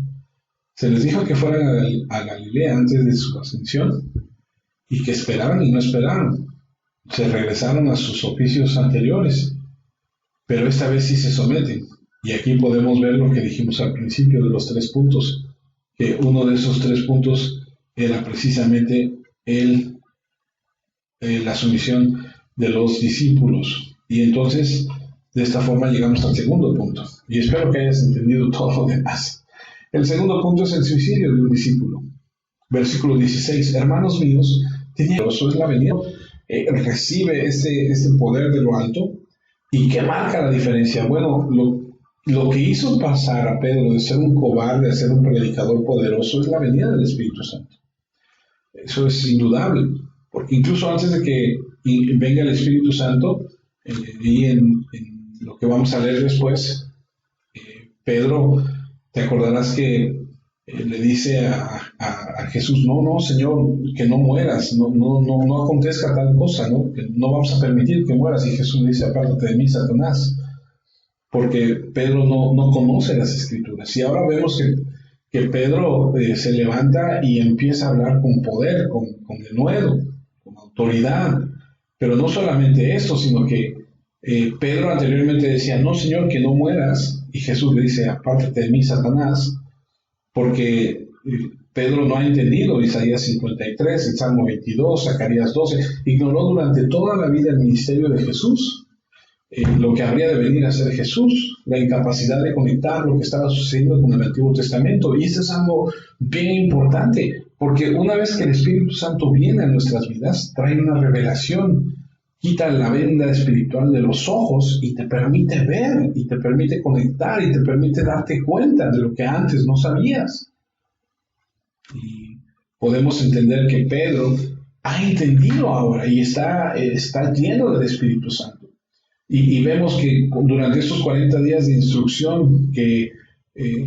Se les dijo que fueran a Galilea antes de su ascensión y que esperaran y no esperaron. Se regresaron a sus oficios anteriores, pero esta vez sí se someten. Y aquí podemos ver lo que dijimos al principio de los 3 puntos, que uno de esos 3 puntos era precisamente la sumisión de los discípulos. Y entonces, de esta forma llegamos al segundo punto. Y espero que hayas entendido todo lo demás. El segundo punto es el suicidio de un discípulo. Versículo 16. Hermanos míos, eso es la venida. Recibe este poder de lo alto. ¿Y qué marca la diferencia? Bueno, lo que hizo pasar a Pedro de ser un cobarde a ser un predicador poderoso es la venida del Espíritu Santo. Eso es indudable. Porque incluso antes de que venga el Espíritu Santo, y en lo que vamos a leer después, Pedro, te acordarás que le dice a Jesús, no, Señor, que no mueras, no acontezca tal cosa, ¿no? Que no vamos a permitir que mueras. Y Jesús le dice, apártate de mí, Satanás, porque Pedro no conoce las Escrituras. Y ahora vemos que Pedro se levanta y empieza a hablar con poder, con denuedo, con autoridad. Pero no solamente esto, sino que Pedro anteriormente decía, no, Señor, que no mueras. Y Jesús le dice, apártate de mí, Satanás, porque Pedro no ha entendido Isaías 53, el Salmo 22, Zacarías 12, ignoró durante toda la vida el ministerio de Jesús, lo que habría de venir a ser Jesús, la incapacidad de conectar lo que estaba sucediendo con el Antiguo Testamento. Y esto es algo bien importante, porque una vez que el Espíritu Santo viene a nuestras vidas, trae una revelación, quita la venda espiritual de los ojos y te permite ver, y te permite conectar, y te permite darte cuenta de lo que antes no sabías. Y podemos entender que Pedro ha entendido ahora y está lleno del Espíritu Santo. Y vemos que durante estos 40 días de instrucción que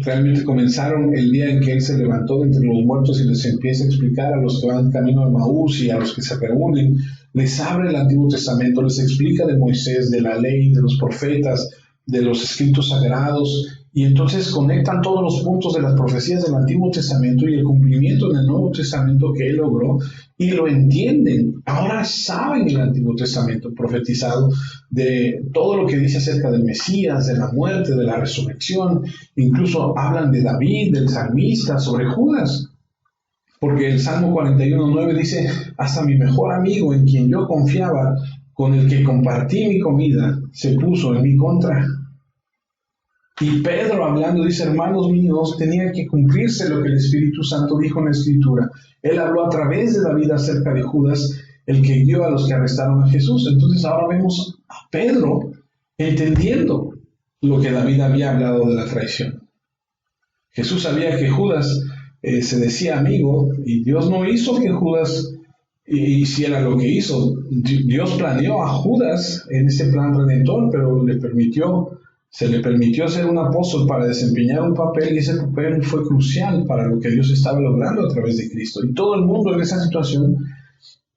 realmente comenzaron el día en que él se levantó de entre los muertos y les empieza a explicar a los que van camino a Maús y a los que se reúnen, les abre el Antiguo Testamento, les explica de Moisés, de la ley, de los profetas, de los escritos sagrados, y entonces conectan todos los puntos de las profecías del Antiguo Testamento y el cumplimiento en el Nuevo Testamento que él logró, y lo entienden. Ahora saben el Antiguo Testamento profetizado de todo lo que dice acerca del Mesías, de la muerte, de la resurrección. Incluso hablan de David, del salmista, sobre Judas. Porque el Salmo 41:9 dice, hasta mi mejor amigo en quien yo confiaba, con el que compartí mi comida, se puso en mi contra. Y Pedro hablando dice, hermanos míos, tenía que cumplirse lo que el Espíritu Santo dijo en la Escritura. Él habló a través de David acerca de Judas, el que guió a los que arrestaron a Jesús. Entonces ahora vemos a Pedro entendiendo lo que David había hablado de la traición. Jesús sabía que Judas se decía amigo, y Dios no hizo que Judas hiciera lo que hizo. Dios planeó a Judas en ese plan redentor, pero se le permitió ser un apóstol para desempeñar un papel, y ese papel fue crucial para lo que Dios estaba logrando a través de Cristo. Y todo el mundo en esa situación,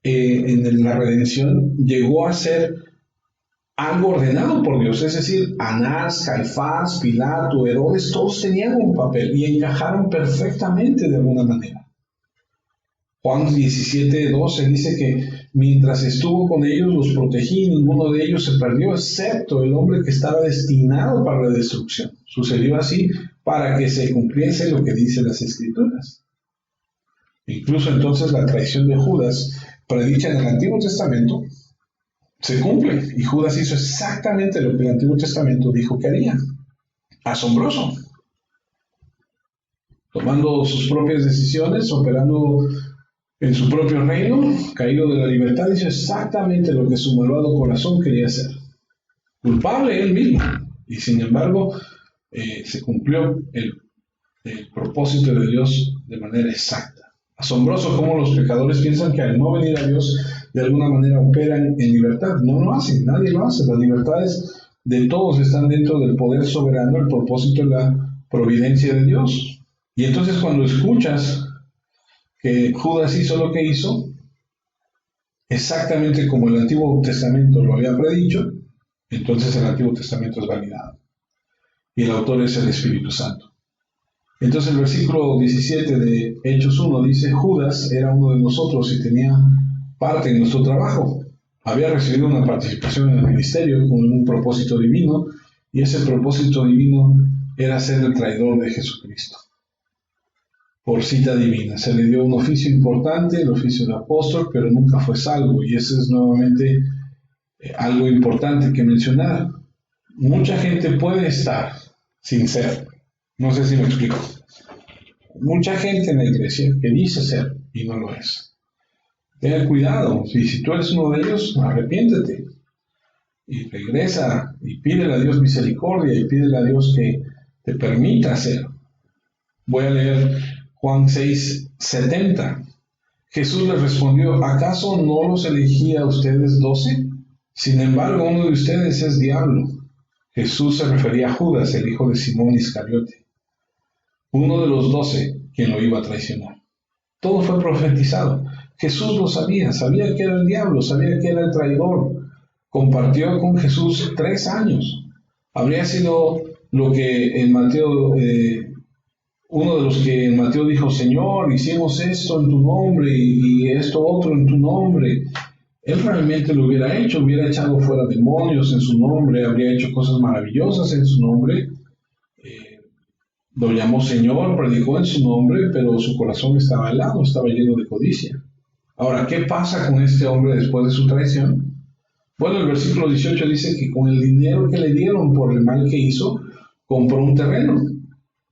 en la redención, llegó a ser algo ordenado por Dios. Es decir, Anás, Caifás, Pilato, Herodes, todos tenían un papel y encajaron perfectamente de alguna manera. Juan 17:12 dice que mientras estuvo con ellos los protegí, ninguno de ellos se perdió, excepto el hombre que estaba destinado para la destrucción. Sucedió así para que se cumpliese lo que dicen las Escrituras. Incluso entonces la traición de Judas, predicha en el Antiguo Testamento, se cumple. Y Judas hizo exactamente lo que el Antiguo Testamento dijo que haría. Asombroso. Tomando sus propias decisiones, operando en su propio reino, caído de la libertad, hizo exactamente lo que su malvado corazón quería hacer. culpable él mismo. Y sin embargo, se cumplió el propósito de Dios de manera exacta. Asombroso cómo los pecadores piensan que al no venir a Dios de alguna manera operan en libertad. No lo hacen, nadie lo hace. Las libertades de todos están dentro del poder soberano, el propósito y la providencia de Dios. Y entonces cuando escuchas que Judas hizo lo que hizo, exactamente como el Antiguo Testamento lo había predicho, entonces el Antiguo Testamento es validado. Y el autor es el Espíritu Santo. Entonces el versículo 17 de Hechos 1 dice: Judas era uno de nosotros y tenía parte en nuestro trabajo. Había recibido una participación en el ministerio con un propósito divino, y ese propósito divino era ser el traidor de Jesucristo. Por cita divina, se le dio un oficio importante, el oficio de apóstol, pero nunca fue salvo, y eso es nuevamente algo importante que mencionar. Mucha gente puede estar sin ser. No sé si me explico. Mucha gente en la iglesia que dice ser y no lo es. Ten cuidado, si tú eres uno de ellos, arrepiéntete y regresa y pídele a Dios misericordia y pídele a Dios que te permita ser. Voy a leer Juan 6:70. Jesús les respondió: ¿acaso no los elegí a ustedes 12? Sin embargo, uno de ustedes es diablo. Jesús se refería a Judas, el hijo de Simón Iscariote, uno de los 12, quien lo iba a traicionar. Todo fue profetizado. Jesús lo sabía, sabía que era el diablo, sabía que era el traidor. Compartió con Jesús 3 años. Habría sido lo que en Mateo, uno de los que en Mateo dijo: Señor, hicimos esto en tu nombre y esto otro en tu nombre. Él realmente lo hubiera hecho, hubiera echado fuera demonios en su nombre, habría hecho cosas maravillosas en su nombre. Lo llamó Señor, predicó en su nombre, pero su corazón estaba helado, estaba lleno de codicia. Ahora, ¿qué pasa con este hombre después de su traición? Bueno, el versículo 18 dice que con el dinero que le dieron por el mal que hizo, compró un terreno.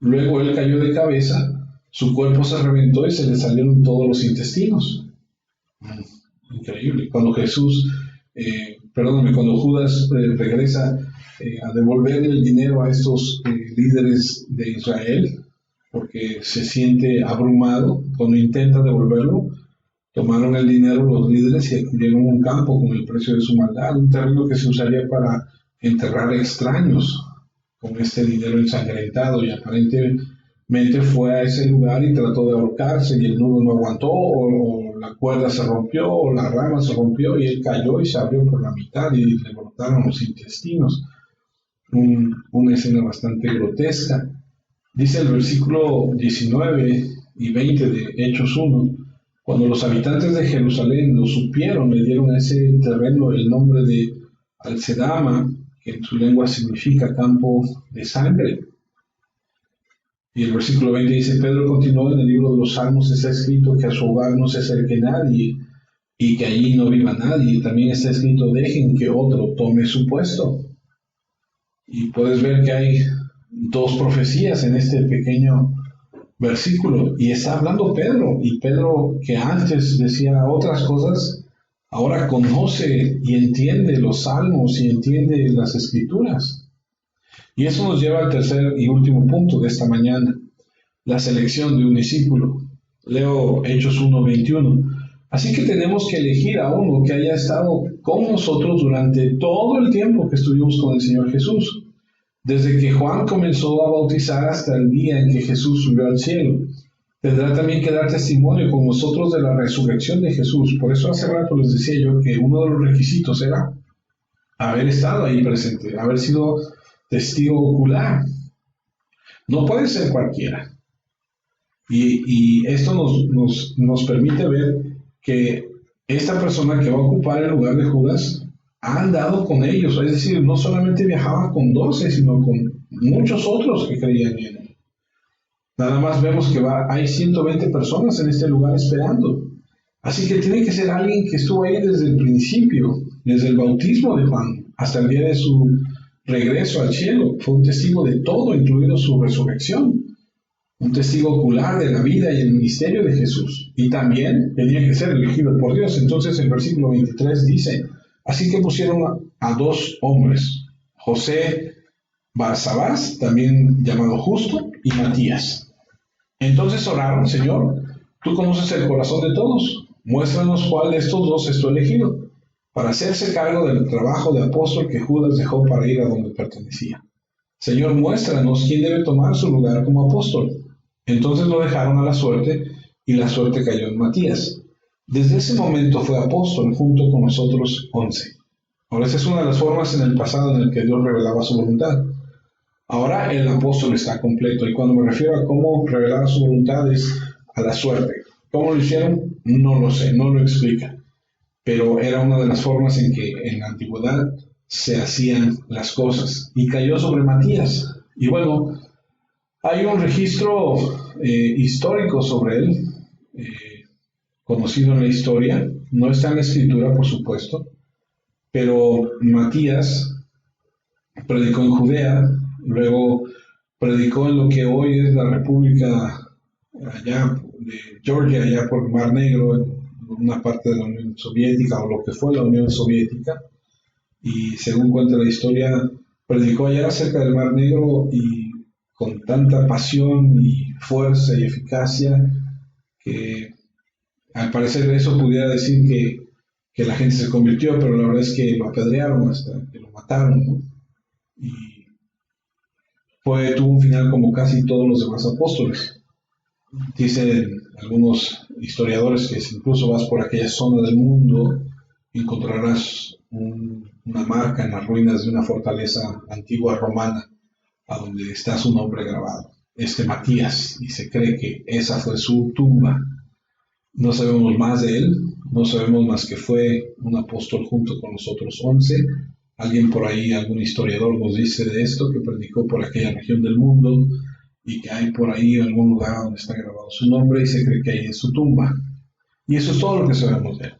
Luego él cayó de cabeza, su cuerpo se reventó y se le salieron todos los intestinos. Increíble. Cuando cuando Judas regresa a devolver el dinero a estos líderes de Israel, porque se siente abrumado, cuando intenta devolverlo, tomaron el dinero los líderes y adquirieron un campo con el precio de su maldad, un terreno que se usaría para enterrar extraños con este dinero ensangrentado, y aparentemente fue a ese lugar y trató de ahorcarse y el nudo no aguantó, o la cuerda se rompió, o la rama se rompió y él cayó y se abrió por la mitad y le brotaron los intestinos. Una escena bastante grotesca. Dice el versículo 19 y 20 de Hechos 1: cuando los habitantes de Jerusalén lo supieron, le dieron a ese terreno el nombre de Alcedama, que en su lengua significa campo de sangre. Y el versículo 20 dice: Pedro continuó: en el libro de los Salmos está escrito que a su hogar no se acerque nadie y que allí no viva nadie. Y también está escrito: dejen que otro tome su puesto. Y puedes ver que hay 2 profecías en este pequeño versículo, y está hablando Pedro, y Pedro, que antes decía otras cosas, ahora conoce y entiende los salmos y entiende las escrituras. Y eso nos lleva al tercer y último punto de esta mañana: la selección de un discípulo. Leo Hechos 1:21. Así que tenemos que elegir a uno que haya estado con nosotros durante todo el tiempo que estuvimos con el Señor Jesús, desde que Juan comenzó a bautizar hasta el día en que Jesús subió al cielo. Tendrá también que dar testimonio con nosotros de la resurrección de Jesús. Por eso hace rato les decía yo que uno de los requisitos era haber estado ahí presente, haber sido testigo ocular. No puede ser cualquiera. Y esto nos permite ver que esta persona que va a ocupar el lugar de Judas ha andado con ellos, es decir, no solamente viajaba con 12, sino con muchos otros que creían en él. Nada más vemos que hay 120 personas en este lugar esperando. Así que tiene que ser alguien que estuvo ahí desde el principio, desde el bautismo de Juan hasta el día de su regreso al cielo. Fue un testigo de todo, incluido su resurrección. Un testigo ocular de la vida y el ministerio de Jesús. Y también tenía que ser elegido por Dios. Entonces el versículo 23 dice: así que pusieron a 2 hombres, José Barsabás, también llamado Justo, y Matías. Entonces oraron: Señor, tú conoces el corazón de todos, muéstranos cuál de estos dos es tu elegido, para hacerse cargo del trabajo de apóstol que Judas dejó para ir a donde pertenecía. Señor, muéstranos quién debe tomar su lugar como apóstol. Entonces lo dejaron a la suerte, y la suerte cayó en Matías. Desde ese momento fue apóstol junto con los otros 11. Ahora, esa es una de las formas en el pasado en el que Dios revelaba su voluntad. Ahora el apóstol está completo, y cuando me refiero a cómo revelar su voluntad es a la suerte. ¿Cómo lo hicieron? No lo sé, no lo explica. Pero era una de las formas en que en la antigüedad se hacían las cosas. Y cayó sobre Matías. Y bueno, hay un registro histórico sobre él, conocido en la historia. No está en la escritura, por supuesto, pero Matías predicó en Judea, luego predicó en lo que hoy es la República allá de Georgia, allá por el Mar Negro, en una parte de la Unión Soviética, o lo que fue la Unión Soviética, y según cuenta la historia, predicó allá cerca del Mar Negro y con tanta pasión y fuerza y eficacia que al parecer eso pudiera decir que la gente se convirtió, pero la verdad es que lo apedrearon hasta que lo mataron, ¿no? Y tuvo un final como casi todos los demás apóstoles. Dicen algunos historiadores que si incluso vas por aquella zona del mundo, encontrarás una marca en las ruinas de una fortaleza antigua romana, a donde está su nombre grabado, Matías, y se cree que esa fue su tumba. No sabemos más de él, no sabemos más que fue un apóstol junto con los otros 11. Alguien por ahí, algún historiador nos dice de esto, que predicó por aquella región del mundo y que hay por ahí algún lugar donde está grabado su nombre y se cree que ahí es su tumba. Y eso es todo lo que sabemos de él.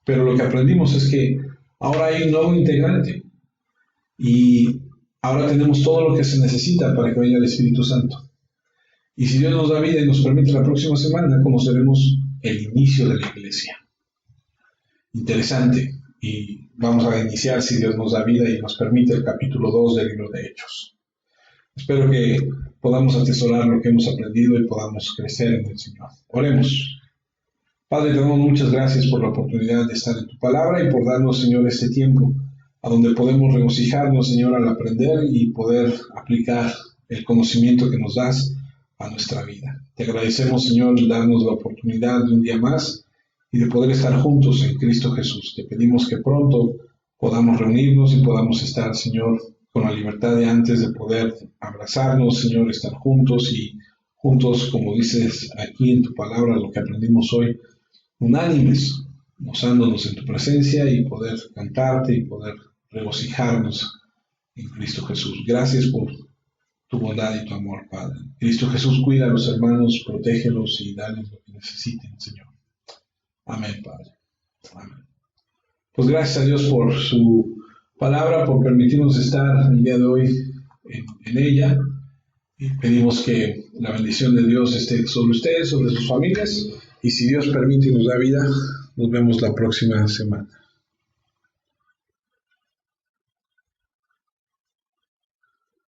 Pero lo que aprendimos es que ahora hay un nuevo integrante y ahora tenemos todo lo que se necesita para que venga el Espíritu Santo. Y si Dios nos da vida y nos permite, la próxima semana conoceremos el inicio de la iglesia. Interesante. Y vamos a iniciar, si Dios nos da vida y nos permite, el capítulo 2 del libro de Hechos. Espero que podamos atesorar lo que hemos aprendido y podamos crecer en el Señor. Oremos. Padre, te damos muchas gracias por la oportunidad de estar en tu palabra y por darnos, Señor, este tiempo a donde podemos regocijarnos, Señor, al aprender y poder aplicar el conocimiento que nos das a nuestra vida. Te agradecemos, Señor, darnos la oportunidad de un día más y de poder estar juntos en Cristo Jesús. Te pedimos que pronto podamos reunirnos y podamos estar, Señor, con la libertad de antes de poder abrazarnos, Señor, estar juntos y juntos, como dices aquí en tu palabra, lo que aprendimos hoy, unánimes, gozándonos en tu presencia y poder cantarte y poder regocijarnos en Cristo Jesús. Gracias por tu bondad y tu amor, Padre. Cristo Jesús, cuida a los hermanos, protégelos y dales lo que necesiten, Señor. Amén, Padre. Amén. Pues gracias a Dios por su palabra, por permitirnos estar el día de hoy en ella. Y pedimos que la bendición de Dios esté sobre ustedes, sobre sus familias. Y si Dios permite y nos da vida, nos vemos la próxima semana.